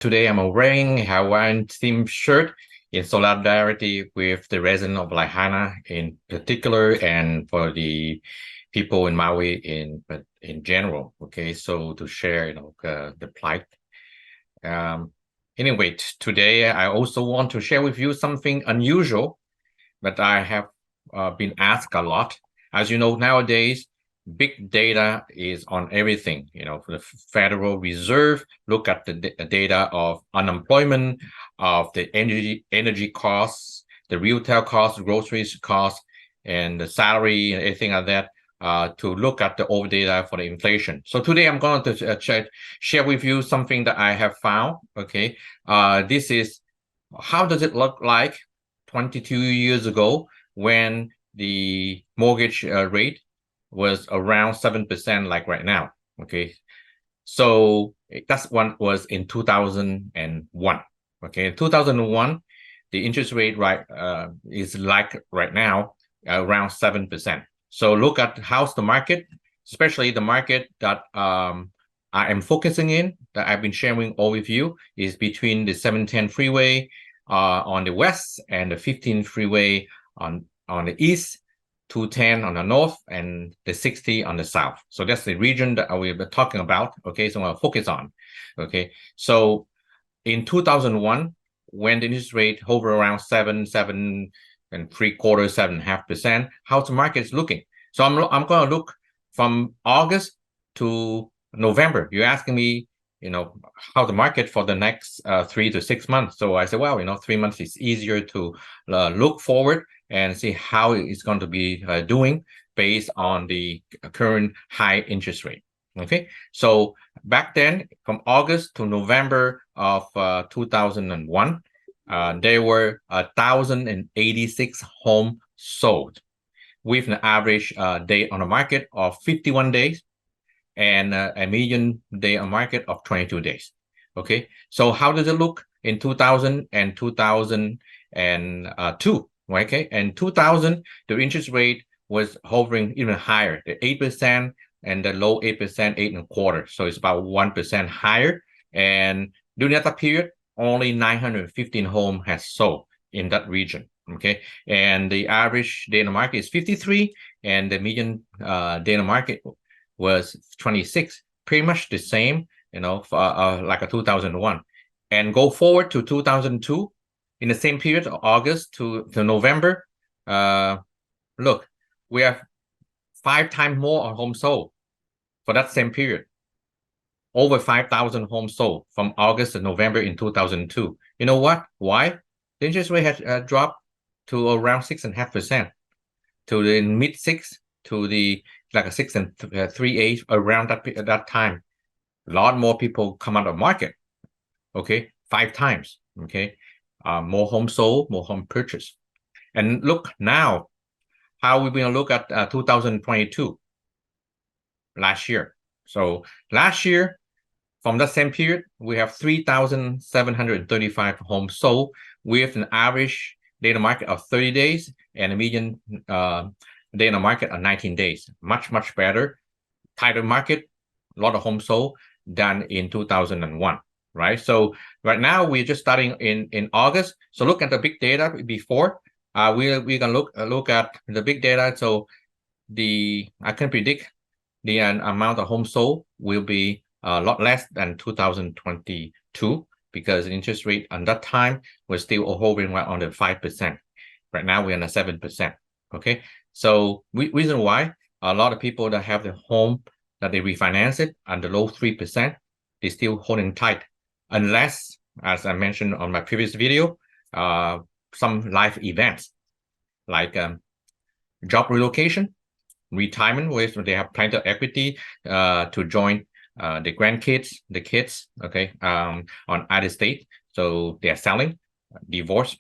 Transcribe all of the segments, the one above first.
Today I'm wearing Hawaiian themed shirt in solidarity with the resident of Lahaina in particular, and for the people in Maui in general. Okay, so to share, the plight. Um, anyway, today I also want to share with you something unusual that I have been asked a lot. As you know, nowadays, big data is on everything. The Federal Reserve look at the data of unemployment, of the energy costs, the retail costs, groceries costs, and the salary and everything like that. To look at the old data for the inflation. So today I'm going to share with you something that I have found. Okay, this is how does it look like 22 years ago when the mortgage rate was around 7%, like right now. Okay, so that's one was in 2001. Okay, in 2001, the interest rate is like right now around 7%. So look at how's the market, especially the market that I am focusing in, that I've been sharing all with you, is between the 710 freeway on the west and the 15 freeway on the east, 210 on the north, and the 60 on the south. So that's the region that we've been talking about. Okay, so I'll focus on. Okay, so in 2001, when the interest rate hover around 7.75%, 7.5%, how's the market is looking? So I'm going to look from August to November. You're asking me, how the market for the next 3 to 6 months. So I said, well, 3 months is easier to look forward and see how it's going to be doing based on the current high interest rate. Okay, so back then, from August to November of 2001, there were 1,086 homes sold, with an average day on the market of 51 days and a median day on market of 22 days. Okay, so how does it look in 2000 and 2002? Okay, and 2000, the interest rate was hovering even higher, the 8% and the low 8%, 8.25%. So it's about 1% higher. And during that period, only 915 homes has sold in that region. Okay, and the average day in the market is 53, and the median day in the market was 26, pretty much the same, like a 2001. And go forward to 2002, in the same period, August to November, look, we have 5 times more homes sold for that same period. Over 5,000 homes sold from August to November in 2002. You know what? Why? The interest rate has dropped to around 6.5%, to the mid 6, to the like a 6.38 around that time. A lot more people come out of market. Okay, 5 times. Okay, more homes sold, more home purchase. And look now, how we're going to look at 2022, last year. So last year, from that same period, we have 3,735 homes sold, with an average day in the market of 30 days and a median day in the market of 19 days. Much, much better. Tighter market, a lot of homes sold than in 2001, right? So right now, we're just starting in August. So look at the big data before. We're going to look at the big data. So I can predict the amount of homes sold will be a lot less than 2022, because the interest rate at that time was still hovering right on the 5%. Right now we're on a 7%. Okay, so reason why a lot of people that have the home that they refinance it at the low 3%, they still holding tight, unless, as I mentioned on my previous video, some life events like job relocation, retirement, where they have plenty of equity to join the grandkids, the kids, okay, on either state. So they are selling, divorce,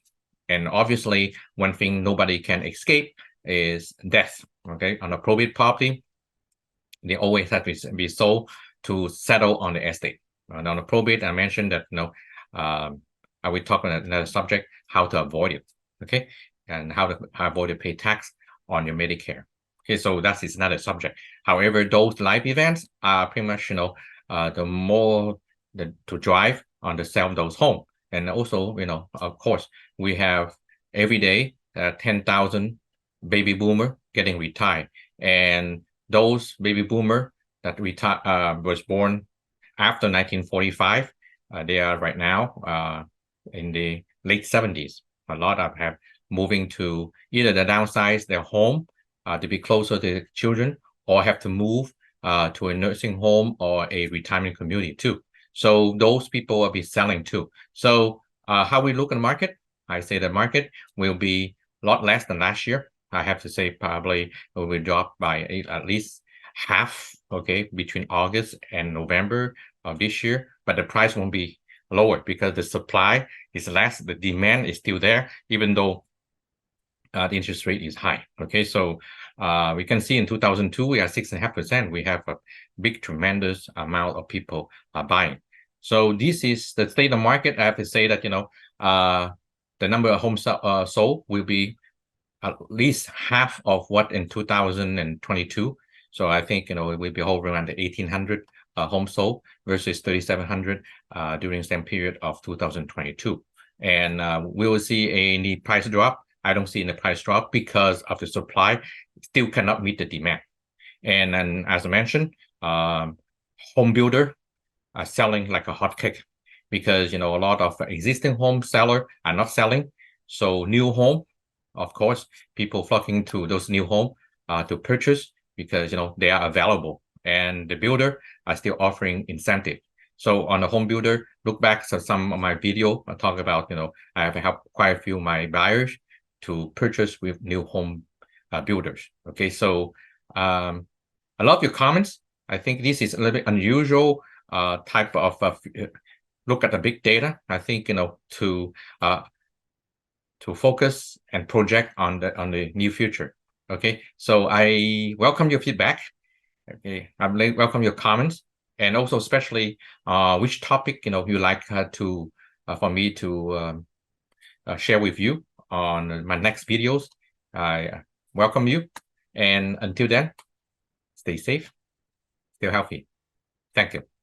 and obviously one thing nobody can escape is death. Okay, on a probate property, they always have to be sold to settle on the estate. On the probate, I mentioned that I will talk on another subject, how to avoid it. Okay, and how to avoid to pay tax on your Medicare. Okay, so that is another subject. However, those life events are pretty much, the more to drive on the sell those home. And also, of course, we have every day 10,000 baby boomer getting retired, and those baby boomer that was born after 1945, they are right now in the late 70s. A lot of have moving to either the downsize their home to be closer to the children, or have to move to a nursing home or a retirement community too. So those people will be selling too. So how we look at the market, I say the market will be a lot less than last year. I have to say probably it will drop by at least half, okay, between August and November of this year, but the price won't be lower because the supply is less, the demand is still there, even though the interest rate is high. Okay, so we can see in 2002 we are 6.5%. We have a big, tremendous amount of people buying. So this is the state of the market. I have to say that the number of homes sold will be at least half of what in 2022. So I think it will be hovering around the 1,800 homes sold versus 3,700 during the same period of 2022. And we will see any price drop. I don't see any price drop because of the supply still cannot meet the demand. And then, as I mentioned, home builder are selling like a hotcake because a lot of existing home seller are not selling. So new home, of course, people flocking to those new home to purchase because they are available, and the builder are still offering incentive. So on the home builder, look back to some of my video. I talk about I have helped quite a few of my buyers to purchase with new home builders. Okay, so I love your comments. I think this is a little bit unusual type of look at the big data. I think to focus and project on the near future. Okay, so I welcome your feedback. Okay, I welcome your comments, and also especially which topic you like to for me to share with you on my next videos. I welcome you, and until then, stay safe, stay healthy. Thank you.